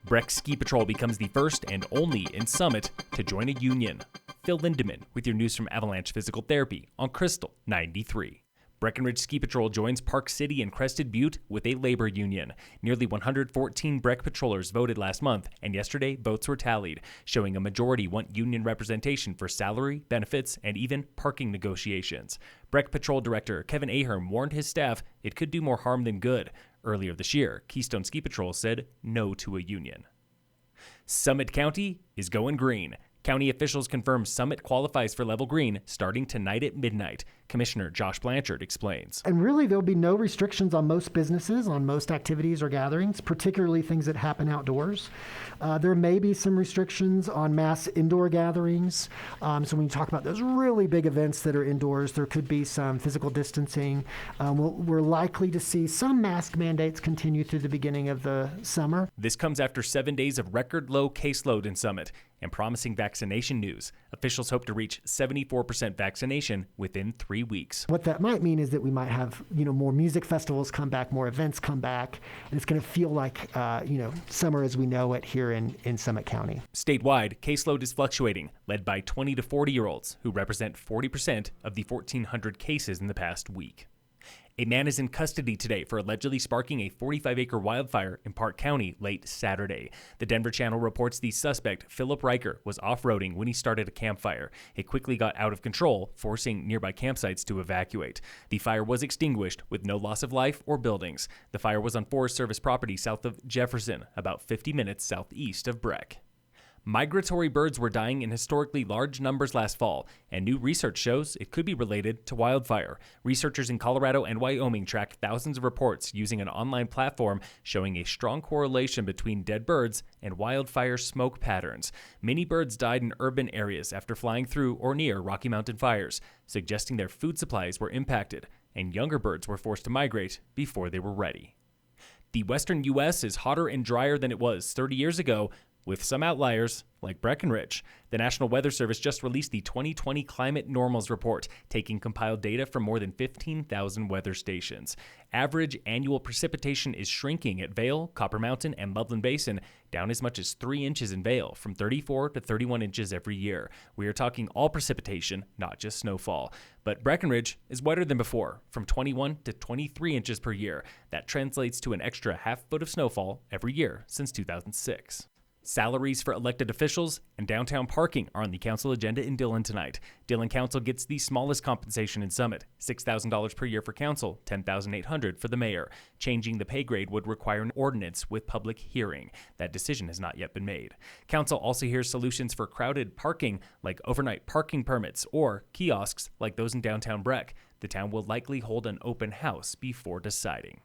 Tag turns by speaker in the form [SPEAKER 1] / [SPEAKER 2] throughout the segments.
[SPEAKER 1] Breck Ski Patrol becomes the first and only in Summit to join a union. Phil Lindeman with your news from Avalanche Physical Therapy on Krystal 93. Breckenridge Ski Patrol joins Park City and Crested Butte with a labor union. Nearly 114 Breck patrollers voted last month, and yesterday votes were tallied, showing a majority want union representation for salary, benefits, and even parking negotiations. Breck Patrol Director Kevin Aherm warned his staff it could do more harm than good. Earlier this year, Keystone Ski Patrol said no to a union. Summit County is going green. County officials confirm Summit qualifies for level green starting tonight at midnight. Commissioner Josh Blanchard explains.
[SPEAKER 2] And really, there'll be no restrictions on most businesses, on most activities or gatherings, particularly things that happen outdoors. There may be some restrictions on mass indoor gatherings. So when you talk about those really big events that are indoors, there could be some physical distancing. We're likely to see some mask mandates continue through the beginning of the summer.
[SPEAKER 1] This comes after 7 days of record low caseload in Summit and promising vaccination news. Officials hope to reach 74% vaccination within 3 weeks.
[SPEAKER 2] What that might mean is that we might have, more music festivals come back, more events come back, and it's going to feel like, summer as we know it here in Summit County.
[SPEAKER 1] Statewide, caseload is fluctuating, led by 20 to 40-year-olds who represent 40% of the 1,400 cases in the past week. A man is in custody today for allegedly sparking a 45-acre wildfire in Park County late Saturday. The Denver Channel reports the suspect, Philip Riker, was off-roading when he started a campfire. It quickly got out of control, forcing nearby campsites to evacuate. The fire was extinguished with no loss of life or buildings. The fire was on Forest Service property south of Jefferson, about 50 minutes southeast of Breck. Migratory birds were dying in historically large numbers last fall, and new research shows it could be related to wildfire. Researchers in Colorado and Wyoming tracked thousands of reports using an online platform showing a strong correlation between dead birds and wildfire smoke patterns. Many birds died in urban areas after flying through or near Rocky Mountain fires, suggesting their food supplies were impacted, and younger birds were forced to migrate before they were ready. The western U.S. is hotter and drier than it was 30 years ago, with some outliers like Breckenridge. The National Weather Service just released the 2020 Climate Normals Report, taking compiled data from more than 15,000 weather stations. Average annual precipitation is shrinking at Vail, Copper Mountain, and Loveland Basin, down as much as 3 inches in Vail, from 34 to 31 inches every year. We are talking all precipitation, not just snowfall. But Breckenridge is wetter than before, from 21 to 23 inches per year. That translates to an extra half foot of snowfall every year since 2006. Salaries for elected officials and downtown parking are on the council agenda in Dillon tonight. Dillon Council gets the smallest compensation in Summit, $6,000 per year for council, $10,800 for the mayor. Changing the pay grade would require an ordinance with public hearing. That decision has not yet been made. Council also hears solutions for crowded parking, like overnight parking permits, or kiosks like those in downtown Breck. The town will likely hold an open house before deciding.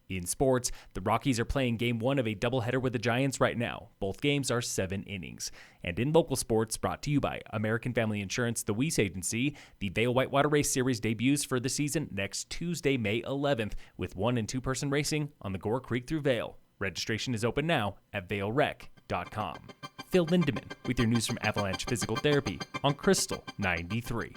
[SPEAKER 1] In sports, the Rockies are playing Game 1 of a doubleheader with the Giants right now. Both games are 7 innings. And in local sports, brought to you by American Family Insurance, the Weiss Agency, the Vail Whitewater Race Series debuts for the season next Tuesday, May 11th, with 1- and 2-person racing on the Gore Creek through Vail. Registration is open now at vailrec.com. Phil Lindeman with your news from Avalanche Physical Therapy on Krystal 93.